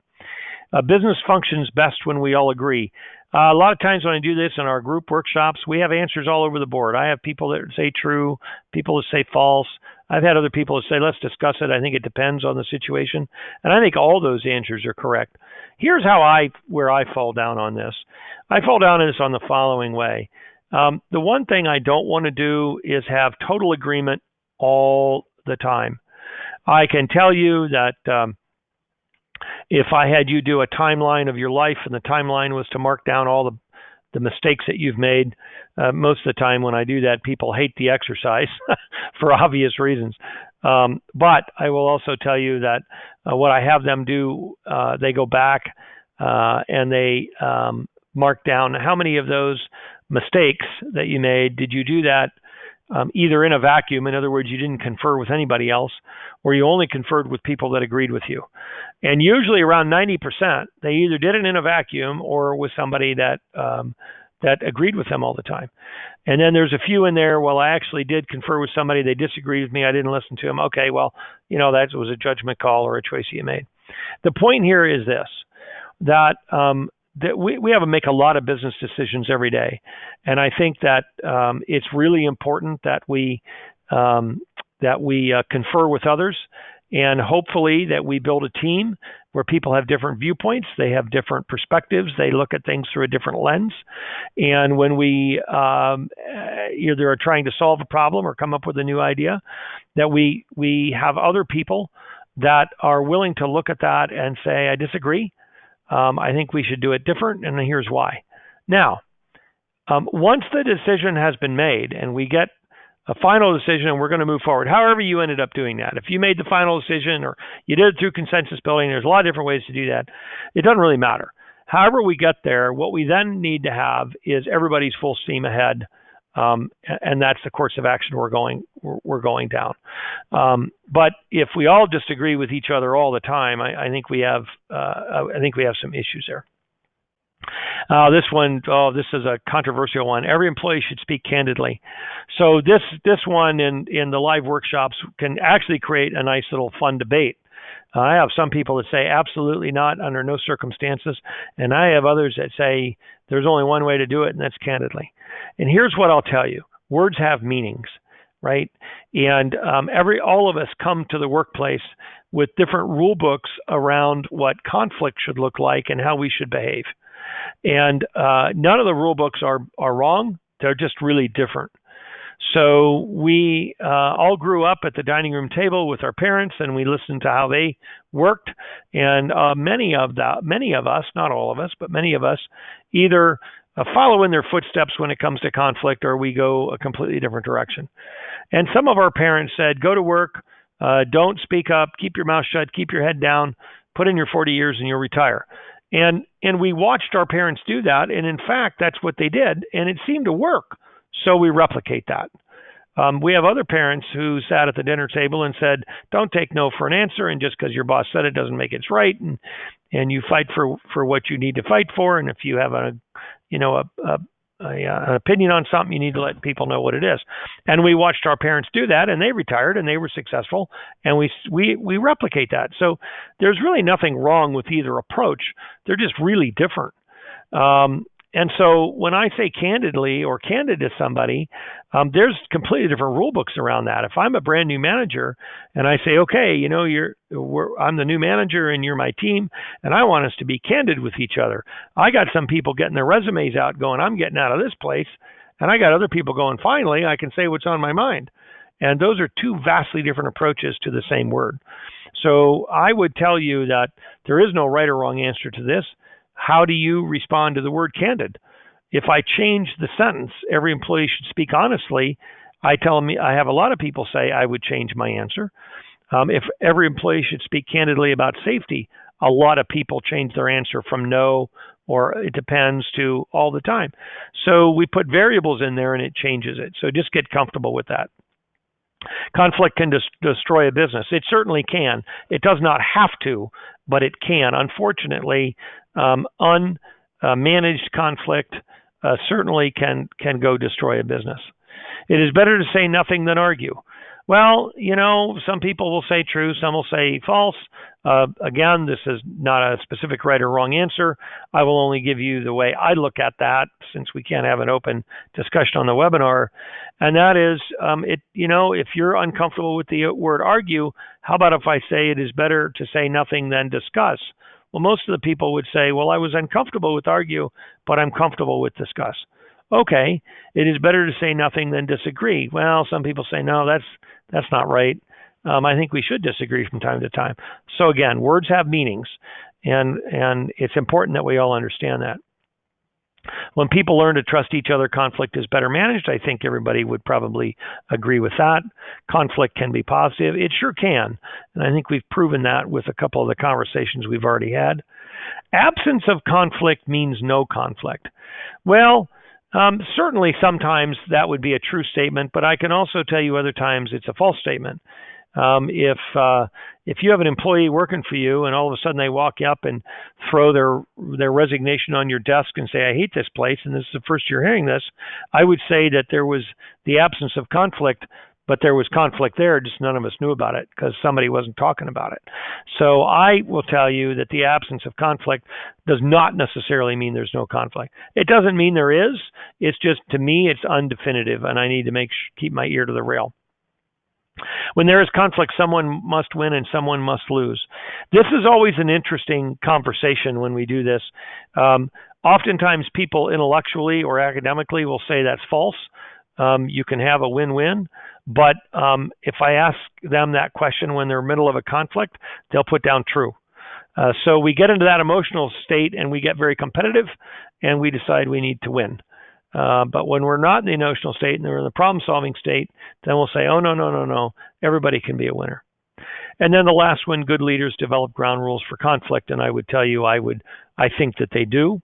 Business functions best when we all agree. A lot of times when I do this in our group workshops, we have answers all over the board. I have people that say true, people that say false. I've had other people that say, let's discuss it. I think it depends on the situation. And I think all those answers are correct. Here's where I fall down on this. I fall down on this on the following way. The one thing I don't want to do is have total agreement all the time. I can tell you that if I had you do a timeline of your life and the timeline was to mark down all the mistakes that you've made. Most of the time when I do that, people hate the exercise for obvious reasons. But I will also tell you that what I have them do, they go back and they mark down how many of those mistakes that you made did you do that either in a vacuum, in other words, you didn't confer with anybody else, or you only conferred with people that agreed with you. And usually around 90%, they either did it in a vacuum or with somebody that that agreed with them all the time. And then there's a few in there, well, I actually did confer with somebody, they disagreed with me, I didn't listen to them. Okay, well, that was a judgment call or a choice you made. The point here is this, that we have to make a lot of business decisions every day. And I think that it's really important that we confer with others, and hopefully that we build a team where people have different viewpoints, they have different perspectives, they look at things through a different lens. And when we either are trying to solve a problem or come up with a new idea, that we have other people that are willing to look at that and say, I disagree. I think we should do it different, and here's why. Now, once the decision has been made and we get a final decision and we're going to move forward, however you ended up doing that, if you made the final decision or you did it through consensus building, there's a lot of different ways to do that. It doesn't really matter. However we get there, what we then need to have is everybody's full steam ahead, and that's the course of action we're going down. But if we all disagree with each other all the time, I think we have some issues there. This is a controversial one. Every employee should speak candidly. So this one in the live workshops can actually create a nice little fun debate. I have some people that say absolutely not, under no circumstances, and I have others that say there's only one way to do it, and that's candidly. And here's what I'll tell you: words have meanings, right? And all of us come to the workplace with different rule books around what conflict should look like and how we should behave. And none of the rule books are wrong; they're just really different. So we all grew up at the dining room table with our parents, and we listened to how they worked. And many of us, not all of us, but many of us, either follow in their footsteps when it comes to conflict, or we go a completely different direction. And some of our parents said, go to work, don't speak up, keep your mouth shut, keep your head down, put in your 40 years and you'll retire. And we watched our parents do that. And in fact, that's what they did. And it seemed to work. So we replicate that. We have other parents who sat at the dinner table and said, don't take no for an answer. And just because your boss said it doesn't make it right. And you fight for what you need to fight for. And if you have an opinion on something, you need to let people know what it is. And we watched our parents do that, and they retired and they were successful, and we replicate that. So there's really nothing wrong with either approach. They're just really different. And so when I say candidly or candid to somebody, there's completely different rule books around that. If I'm a brand new manager and I say, okay, I'm the new manager and you're my team, and I want us to be candid with each other. I got some people getting their resumes out going, I'm getting out of this place. And I got other people going, finally, I can say what's on my mind. And those are two vastly different approaches to the same word. So I would tell you that there is no right or wrong answer to this. How do you respond to the word candid? If I change the sentence, every employee should speak honestly, I have a lot of people say I would change my answer. If every employee should speak candidly about safety, a lot of people change their answer from no or it depends to all the time. So we put variables in there and it changes it. So just get comfortable with that. Conflict can destroy a business. It certainly can. It does not have to, but it can. Unfortunately, unmanaged conflict certainly can go destroy a business. It is better to say nothing than argue. Well, some people will say true, some will say false. Again, this is not a specific right or wrong answer. I will only give you the way I look at that, since we can't have an open discussion on the webinar. And that is, if you're uncomfortable with the word argue, how about if I say it is better to say nothing than discuss? Well, most of the people would say, well, I was uncomfortable with argue, but I'm comfortable with discuss. Okay, it is better to say nothing than disagree. Well, some people say, no, that's not right. I think we should disagree from time to time. So again, words have meanings, and it's important that we all understand that. When people learn to trust each other, conflict is better managed. I think everybody would probably agree with that. Conflict can be positive. It sure can. And I think we've proven that with a couple of the conversations we've already had. Absence of conflict means no conflict. Well, certainly sometimes that would be a true statement, but I can also tell you other times it's a false statement. If you have an employee working for you and all of a sudden they walk up and throw their resignation on your desk and say, I hate this place, and this is the first you're hearing this, I would say that there was the absence of conflict, but there was conflict there, just none of us knew about it because somebody wasn't talking about it. So I will tell you that the absence of conflict does not necessarily mean there's no conflict. It doesn't mean there is. It's just, to me, it's undefinitive, and I need to keep my ear to the rail. When there is conflict, someone must win and someone must lose. This is always an interesting conversation when we do this. Oftentimes people intellectually or academically will say that's false. You can have a win-win, but if I ask them that question when they're in the middle of a conflict, they'll put down true. So we get into that emotional state and we get very competitive and we decide we need to win. But when we're not in the emotional state and we're in the problem-solving state, then we'll say, oh, no, everybody can be a winner. And then the last one, good leaders develop ground rules for conflict, and I would tell you I think that they do.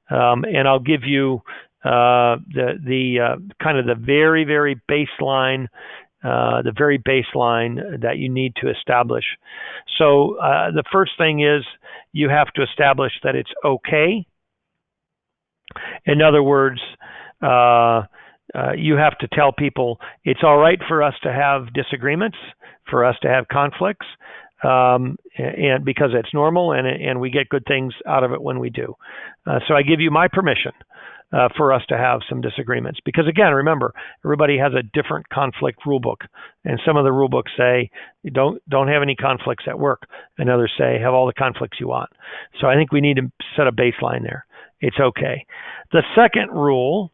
And I'll give you the kind of the very, very baseline, that you need to establish. So the first thing is you have to establish that it's okay. In other words, you have to tell people it's all right for us to have disagreements, for us to have conflicts, and because it's normal and we get good things out of it when we do. So I give you my permission for us to have some disagreements. Because again, remember, everybody has a different conflict rule book, and some of the rule books say don't have any conflicts at work, and others say have all the conflicts you want. So I think we need to set a baseline there. It's okay. The second rule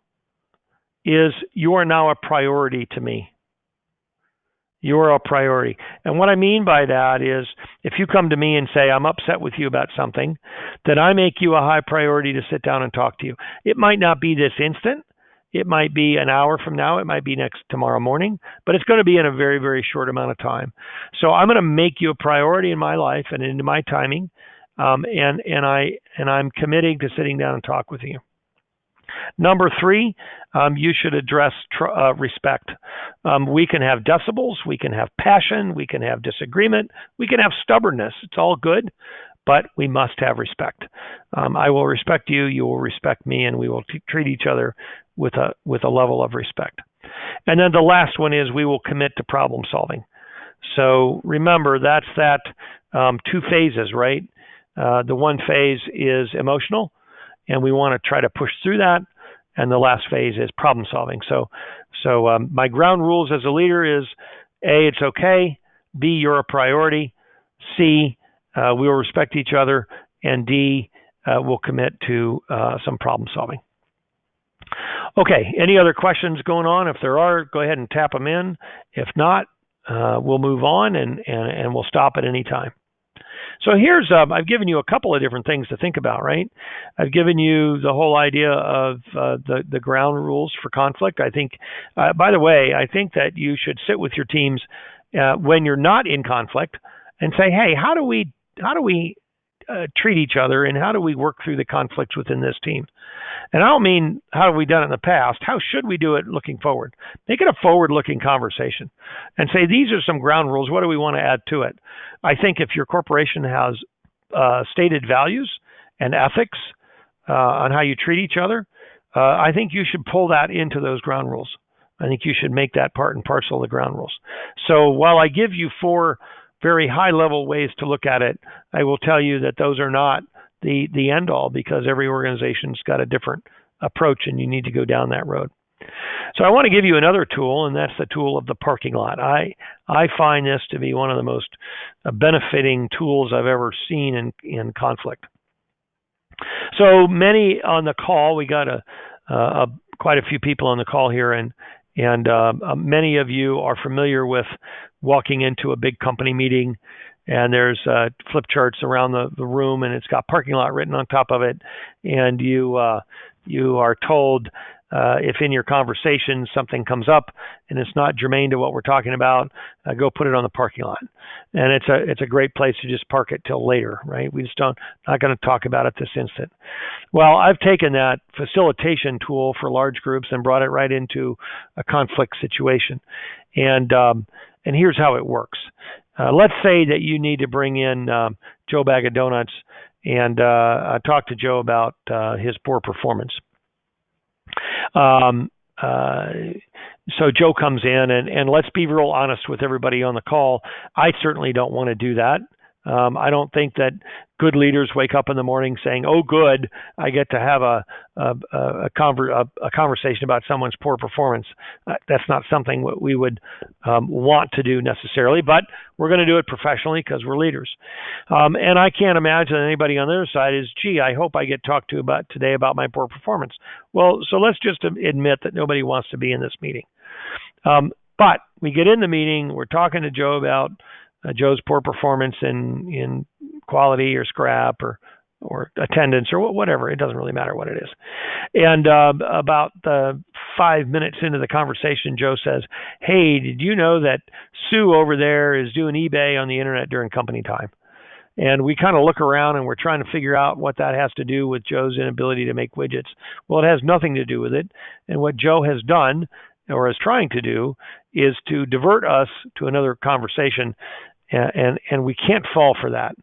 is you are now a priority to me. You are a priority. And what I mean by that is if you come to me and say, I'm upset with you about something, then I make you a high priority to sit down and talk to you. It might not be this instant. It might be an hour from now. It might be tomorrow morning, but it's going to be in a very, very short amount of time. So I'm going to make you a priority in my life and into my timing. And I'm committing to sitting down and talk with you. Number 3, you should address respect. We can have decibels, we can have passion, we can have disagreement, we can have stubbornness. It's all good, but we must have respect. I will respect you, you will respect me, and we will treat each other with a level of respect. And then the last one is we will commit to problem solving. So remember, that's that 2 phases, right? The one phase is emotional, and we want to try to push through that. And the last phase is problem solving. So my ground rules as a leader is A, it's okay. B, you're a priority. C, we will respect each other. And D, we'll commit to some problem solving. Okay, any other questions going on? If there are, go ahead and tap them in. If not, we'll move on and we'll stop at any time. So here's, I've given you a couple of different things to think about, right? I've given you the whole idea of the ground rules for conflict. I think, by the way, I think that you should sit with your teams when you're not in conflict and say, hey, how do we treat each other, and how do we work through the conflicts within this team? And I don't mean how have we done it in the past. How should we do it looking forward? Make it a forward-looking conversation and say, these are some ground rules. What do we want to add to it? I think if your corporation has stated values and ethics on how you treat each other, I think you should pull that into those ground rules. I think you should make that part and parcel of the ground rules. So while I give you 4 very high-level ways to look at it, I will tell you that those are not the end all, because every organization's got a different approach and you need to go down that road. So I want to give you another tool, and that's the tool of the parking lot. I find this to be one of the most benefiting tools I've ever seen in conflict. So many on the call, we got quite a few people on the call here, and many of you are familiar with walking into a big company meeting, and there's flip charts around the room, and it's got parking lot written on top of it, and you You are told if in your conversation something comes up and it's not germane to what we're talking about, go put it on the parking lot. And it's a great place to just park it till later, right? We just not going to talk about it this instant. Well, I've taken that facilitation tool for large groups and brought it right into a conflict situation. And here's how it works. Let's say that you need to bring in Joe Bag of Donuts and talk to Joe about his poor performance. So Joe comes in, and let's be real honest with everybody on the call. I certainly don't want to do that. I don't think that good leaders wake up in the morning saying, "Oh, good, I get to have a conversation about someone's poor performance." That's not something we would want to do necessarily, but we're going to do it professionally because we're leaders. And I can't imagine anybody on the other side is, "Gee, I hope I get talked to today about my poor performance." Well, so let's just admit that nobody wants to be in this meeting. But we get in the meeting, we're talking to Joe about Joe's poor performance in quality or scrap or attendance or whatever. It doesn't really matter what it is. And about 5 minutes into the conversation, Joe says, "Hey, did you know that Sue over there is doing eBay on the internet during company time?" And we kind of look around and we're trying to figure out what that has to do with Joe's inability to make widgets. Well, it has nothing to do with it. And what Joe has done or is trying to do is to divert us to another conversation. And we can't fall for that.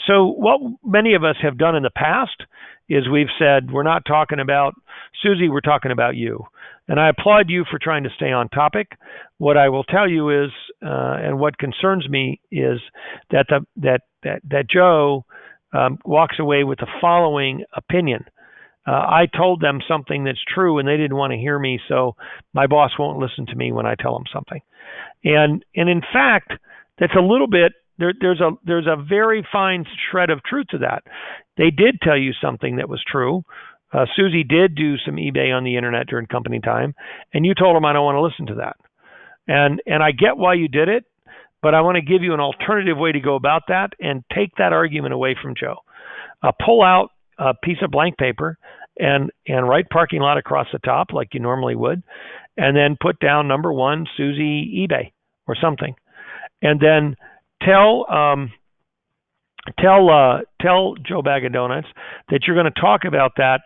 So what many of us have done in the past is we've said, we're not talking about Susie, we're talking about you. And I applaud you for trying to stay on topic. What I will tell you is, and what concerns me is that Joe walks away with the following opinion. I told them something that's true and they didn't want to hear me, so my boss won't listen to me when I tell them something. And in fact, that's a little bit, there's a very fine shred of truth to that. They did tell you something that was true. Susie did do some eBay on the internet during company time, and you told them, "I don't want to listen to that." And I get why you did it, but I want to give you an alternative way to go about that and take that argument away from Joe. Pull out a piece of blank paper and write parking lot across the top like you normally would, and then put down number 1, Susie eBay or something. And then tell Joe Bag of Donuts that you're going to talk about that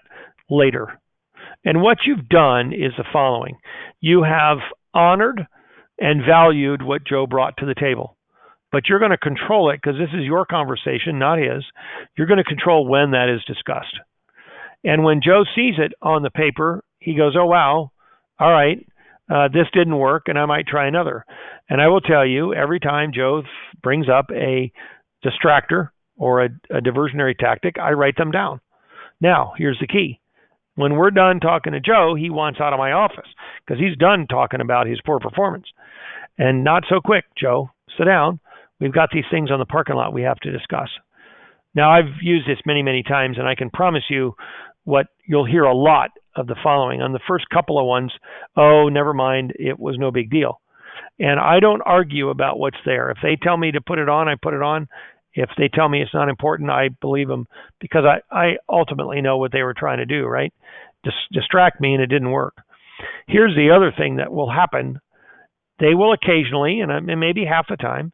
later. And what you've done is the following. You have honored and valued what Joe brought to the table. But you're going to control it because this is your conversation, not his. You're going to control when that is discussed. And when Joe sees it on the paper, he goes, "Oh, wow, all right. This didn't work, and I might try another." And I will tell you, every time Joe brings up a distractor or a diversionary tactic, I write them down. Now, here's the key. When we're done talking to Joe, he wants out of my office because he's done talking about his poor performance. And not so quick, Joe. Sit down. We've got these things on the parking lot we have to discuss. Now, I've used this many, many times, and I can promise you what you'll hear a lot of the following. On the first couple of ones, "Oh, never mind, it was no big deal." And I don't argue about what's there. If they tell me to put it on, I put it on. If they tell me it's not important, I believe them because I ultimately know what they were trying to do, right? Distract me, and it didn't work. Here's the other thing that will happen. They will occasionally, and maybe half the time,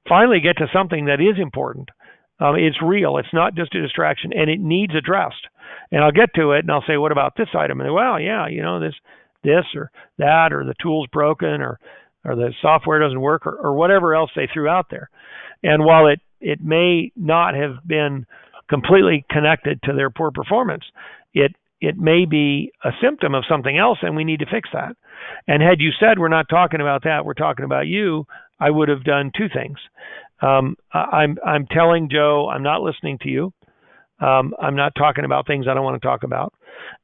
finally get to something that is important. It's real. It's not just a distraction, and it needs addressed. And I'll get to it, and I'll say, "What about this item?" And well, yeah, this or that, or the tool's broken, or the software doesn't work, or whatever else they threw out there. And while it may not have been completely connected to their poor performance, it may be a symptom of something else, and we need to fix that. And had you said, "We're not talking about that, we're talking about you," I would have done two things. I'm telling Joe, I'm not listening to you. I'm not talking about things I don't want to talk about.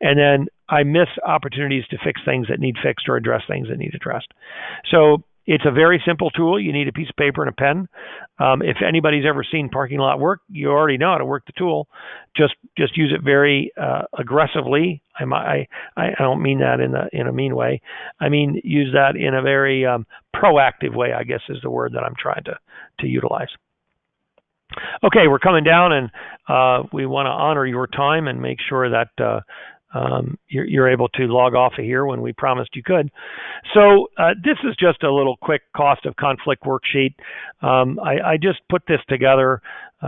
And then I miss opportunities to fix things that need fixed or address things that need addressed. So it's a very simple tool. You need a piece of paper and a pen. If anybody's ever seen parking lot work, you already know how to work the tool. Just use it very aggressively. I don't mean that in a mean way. I mean use that in a very proactive way, I guess is the word that I'm trying to utilize. Okay, we're coming down, and we want to honor your time and make sure that you're able to log off of here when we promised you could. So this is just a little quick cost of conflict worksheet. I just put this together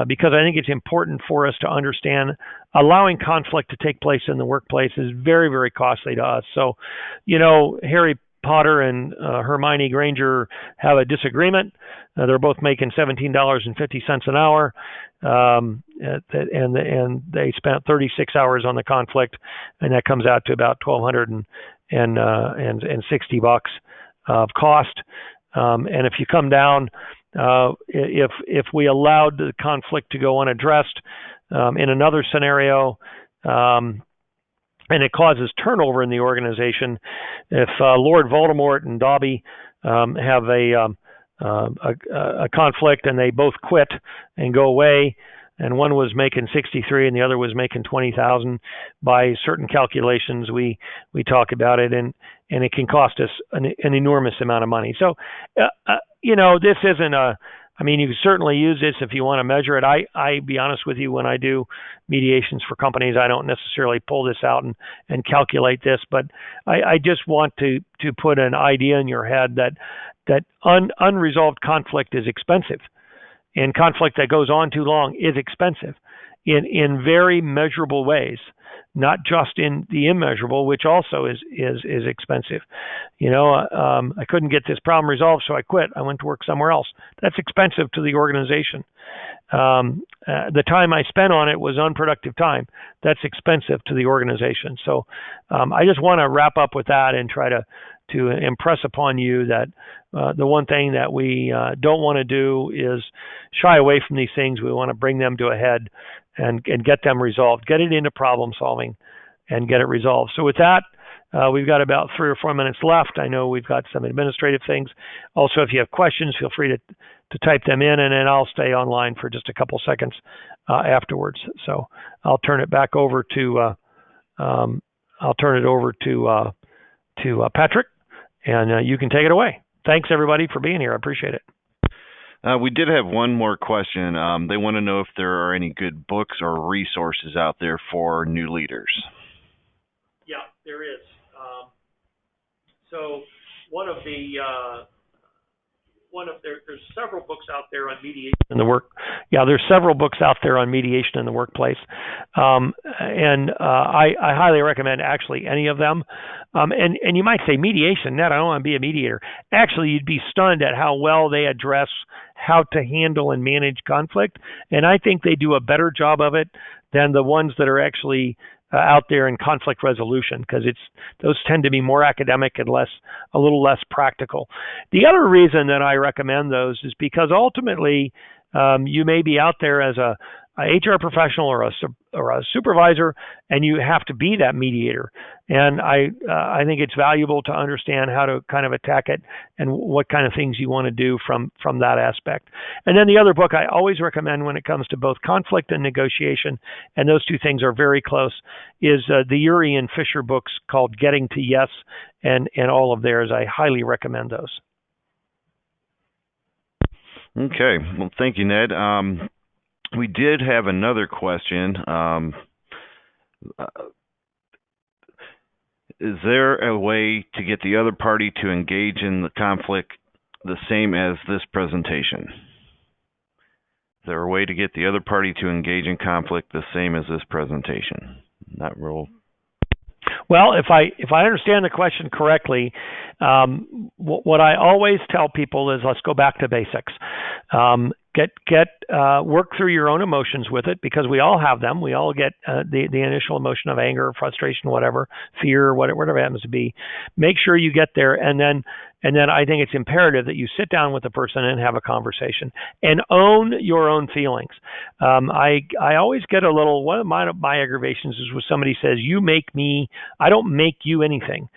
because I think it's important for us to understand allowing conflict to take place in the workplace is very, very costly to us. So, Harry Potter and Hermione Granger have a disagreement. They're both making $17.50 an hour, and they spent 36 hours on the conflict, and that comes out to about $1,260 of cost. And if you come down, if we allowed the conflict to go unaddressed, in another scenario, and it causes turnover in the organization. If Lord Voldemort and Dobby have a conflict and they both quit and go away, and one was making 63 and the other was making 20,000, by certain calculations we talk about it, and it can cost us an enormous amount of money. So this isn't you can certainly use this if you want to measure it. I be honest with you, when I do mediations for companies, I don't necessarily pull this out and calculate this, but I just want to put an idea in your head that unresolved conflict is expensive, and conflict that goes on too long is expensive in very measurable ways, not just in the immeasurable, which also is expensive. I couldn't get this problem resolved, so I quit. I went to work somewhere else. That's expensive to the organization. The time I spent on it was unproductive time. That's expensive to the organization. So I just want to wrap up with that and try to impress upon you that the one thing that we don't want to do is shy away from these things. We want to bring them to a head and get them resolved, get it into problem solving and get it resolved. So with that, we've got about 3 or 4 minutes left. I know we've got some administrative things. Also, if you have questions, feel free to type them in, and then I'll stay online for just a couple seconds afterwards. So I'll turn it back over to Patrick, and you can take it away. Thanks everybody for being here. I appreciate it. We did have one more question. They want to know if there are any good books or resources out there for new leaders. Yeah, there is. So there's several books out there on mediation in the work. Yeah, there's several books out there on mediation in the workplace, and I highly recommend actually any of them. And you might say, mediation, Ned, I don't want to be a mediator. Actually, you'd be stunned at how well they address how to handle and manage conflict, and I think they do a better job of it than the ones that are actually out there in conflict resolution, because those tend to be more academic and a little less practical. The other reason that I recommend those is because ultimately you may be out there as a HR professional or a supervisor, and you have to be that mediator. And I think it's valuable to understand how to kind of attack it and what kind of things you want to do from that aspect. And then the other book I always recommend when it comes to both conflict and negotiation, and those two things are very close, is the Ury and Fisher books called Getting to Yes and all of theirs. I highly recommend those. Okay. Well, thank you, Ned. We did have another question. Is there a way to get the other party to engage in the conflict the same as this presentation? Is there a way to get the other party to engage in conflict the same as this presentation? Not real. Well, if I understand the question correctly, what I always tell people is, let's go back to basics. Work through your own emotions with it, because we all have them. We all get the initial emotion of anger, frustration, whatever, fear, whatever it happens to be. Make sure you get there, and then I think it's imperative that you sit down with the person and have a conversation and own your own feelings. I always get a little, one of my aggravations is when somebody says, you make me, I don't make you anything.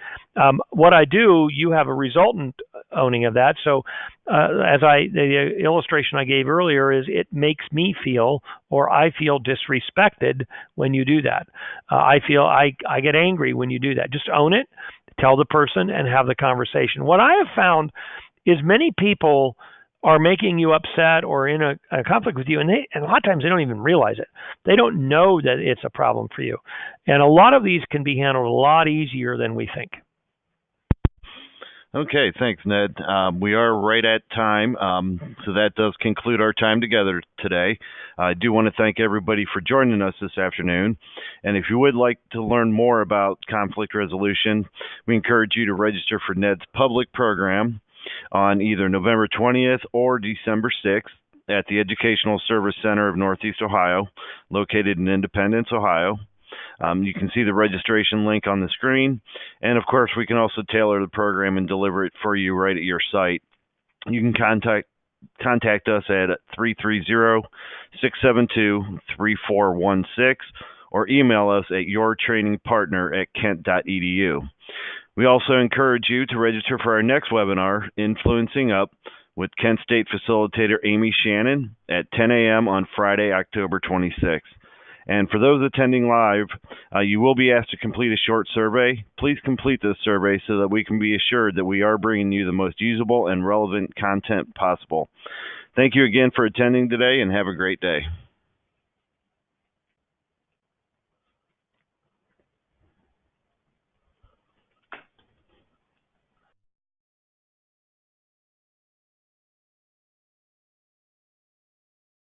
What I do, you have a resultant owning of that. So the illustration I gave earlier is, it makes me feel, or I feel disrespected when you do that. I get angry when you do that. Just own it, tell the person, and have the conversation. What I have found is many people are making you upset or in a conflict with you, and a lot of times they don't even realize it. They don't know that it's a problem for you. And a lot of these can be handled a lot easier than we think. Okay, thanks, Ned. We are right at time, so that does conclude our time together today. I do want to thank everybody for joining us this afternoon. And if you would like to learn more about conflict resolution, we encourage you to register for Ned's public program on either November 20th or December 6th at the Educational Service Center of Northeast Ohio, located in Independence, Ohio. You can see the registration link on the screen. And of course, we can also tailor the program and deliver it for you right at your site. You can contact us at 330-672-3416 or email us at yourtrainingpartner@kent.edu. We also encourage you to register for our next webinar, Influencing Up, with Kent State Facilitator Amy Shannon at 10 a.m. on Friday, October 26th. And for those attending live, you will be asked to complete a short survey. Please complete this survey so that we can be assured that we are bringing you the most usable and relevant content possible. Thank you again for attending today, and have a great day.